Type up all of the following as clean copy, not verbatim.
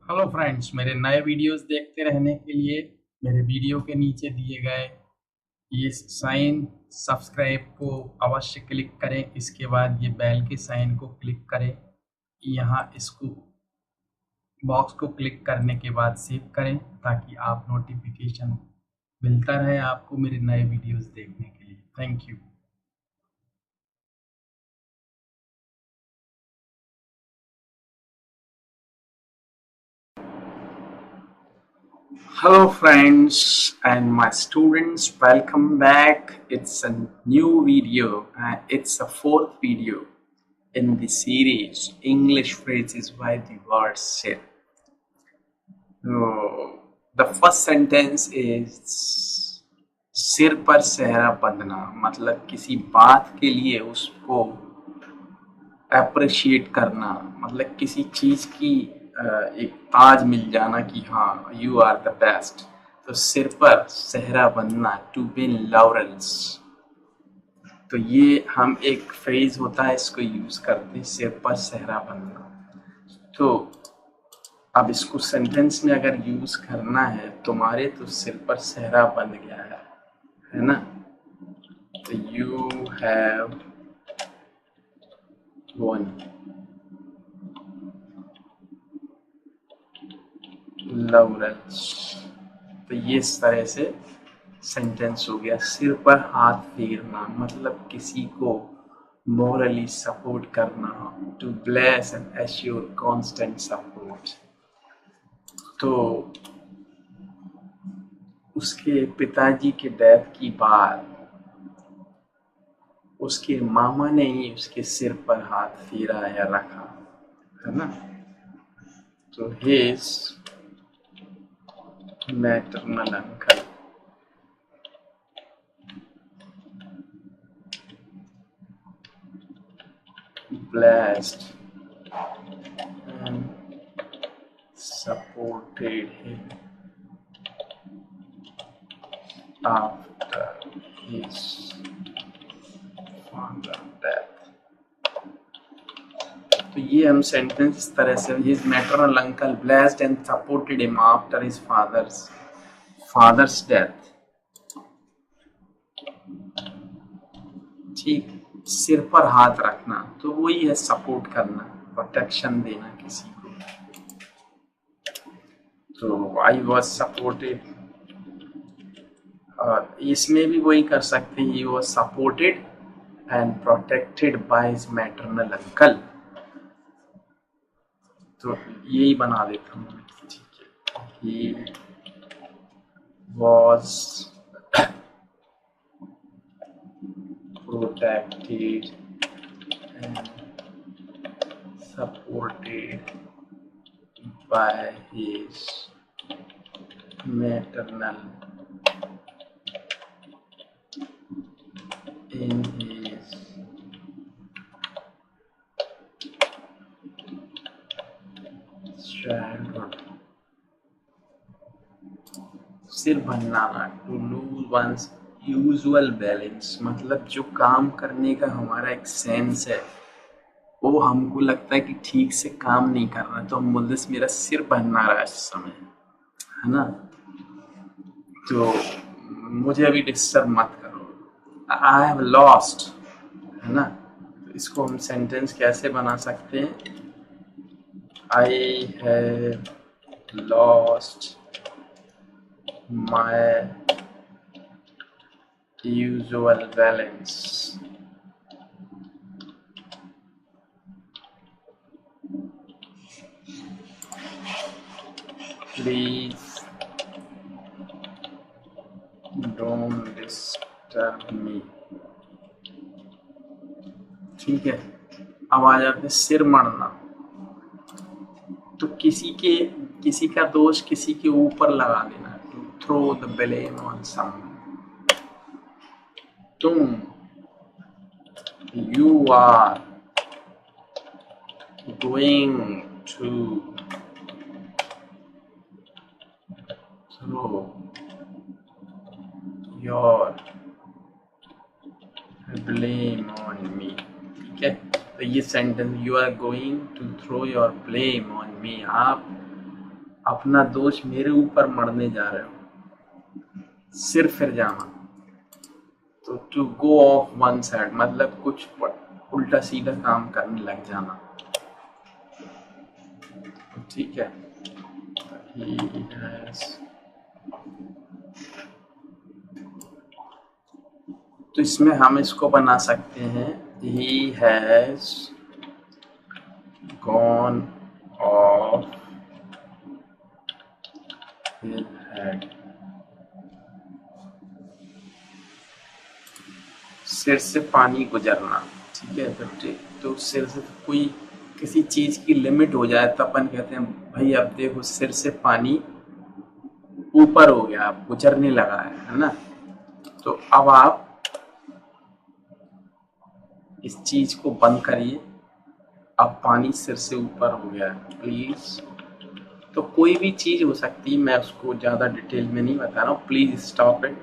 Hello friends, मेरे नए videos देखते रहने के लिए मेरे वीडियो के नीचे दिए गए ये साइन सब्सक्राइब को अवश्य क्लिक करें। इसके बाद ये बेल के साइन को क्लिक करें। यहाँ इसको बॉक्स को क्लिक करने के बाद सेव करें ताकि आप नोटिफिकेशन मिलता रहे आपको मेरे नए वीडियोस देखने के लिए। Thank you. Hello friends and my students, welcome back. It's a new video. It's a fourth video in the series English phrases by the word sit. So, the first sentence is सिर पर सेहरा बंधना, मतलब किसी बात के लिए उसको अप्रिशिएट करना, मतलब किसी चीज की एक ताज मिल जाना कि हाँ यू आर द बेस्ट। तो सिर पर सेहरा बंधना, टू विन लॉरेल्स। तो ये हम एक फ्रेज होता है, इसको यूज करते हैं, सिर पर सेहरा बंधना। तो अब इसको सेंटेंस में अगर यूज करना है, तुम्हारे तो सिर पर सेहरा बंध गया है ना। तो यू हैव वन लॉरेल्स। तो ये इस तरह से सेंटेंस हो गया। सिर पर हाथ फेरना, मतलब किसी को मोरली सपोर्ट करना, to bless and assure constant support. तो उसके पिताजी के डेथ की बात उसके मामा ने ही उसके सिर पर हाथ फेरा या रखा, है ना। तो his maternal uncle blessed and supported him after his father death। तो ये हम सेंटेंस इस तरह से, his maternal uncle blessed and supported him after his father's death। ठीक, सिर पर हाथ रखना तो वही है सपोर्ट करना, प्रोटेक्शन देना किसी को। तो आई वॉज सपोर्टेड, और इसमें भी वही कर सकते हैं, he was supported and protected by his maternal uncle. तो यही बना देता हूँ, ठीक है। He was protected and supported by his maternal in his childhood। सिर भनना, to lose one's usual balance, मतलब जो काम करने का हमारा एक सेंस है वो हमको लगता है कि ठीक से काम नहीं कर रहा, तो हम बोलते मेरा सिर बहना रहा है इस समय, है ना। तो मुझे अभी डिस्टर्ब मत करो, आई हैव लॉस्ट, है ना। तो इसको हम सेंटेंस कैसे बना सकते हैं, I have lost my usual balance. Please don't disturb me. ठीक है। अब आ जाते हैं सिर मड़ना। तो किसी का दोष किसी के ऊपर लगा देना, to throw the blame on someone. तुम, you are going to throw your blame on me. ठीक है। तो ये sentence, you are going to throw your blame on me, आप अपना दोष मेरे ऊपर मढ़ने जा रहे हो, सिर फिर जाना। तो to go off one side मतलब कुछ उल्टा सीधा काम करने लग जाना, ठीक है। He has, तो इसमें हम इसको बना सकते हैं he has gone off his head, सिर से पानी गुजरना, ठीक है। तो सिर से कोई किसी चीज की लिमिट हो जाए तो अपन कहते हैं भाई अब देखो सिर से पानी ऊपर हो गया, अब गुजरने लगा है ना। तो अब आप इस चीज को बंद करिए, अब पानी सिर से ऊपर हो गया है, प्लीज। तो कोई भी चीज हो सकती है, मैं उसको ज्यादा डिटेल में नहीं बता रहा हूँ, प्लीज स्टॉप इट।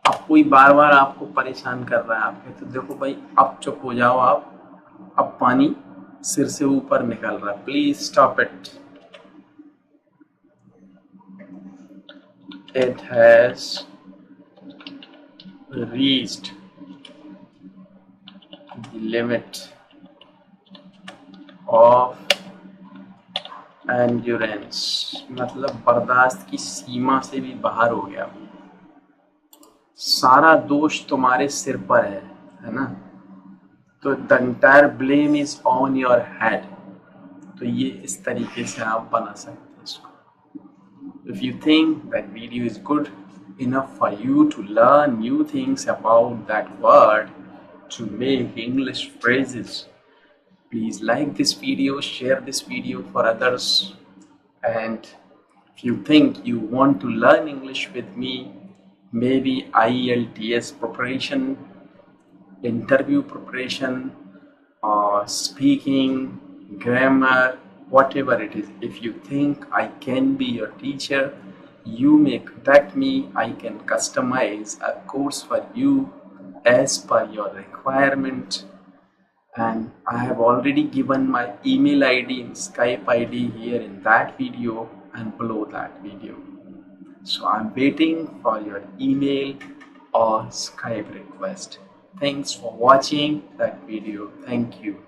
अब कोई बार बार आपको परेशान कर रहा है, आप कहते देखो भाई अब चुप हो जाओ आप, अब पानी सिर से ऊपर निकल रहा है, please stop it. It has reached the limit of endurance, मतलब बर्दाश्त की सीमा से भी बाहर हो गया। सारा दोष तुम्हारे सिर पर है ना। तो the entire blame is on your head। तो ये इस तरीके से आप बना सकते हैं इसको। If you think that video is good enough for you to learn new things about that word, to make English phrases, please like this video, share this video for others. And if you think you want to learn English with me, maybe IELTS preparation, interview preparation, or speaking, grammar, whatever it is, if you think I can be your teacher, you may contact me. I can customize a course for you as per your requirement. And I have already given my email ID and Skype ID here in that video and below that video. So I'm waiting for your email or Skype request. Thanks for watching that video. Thank you.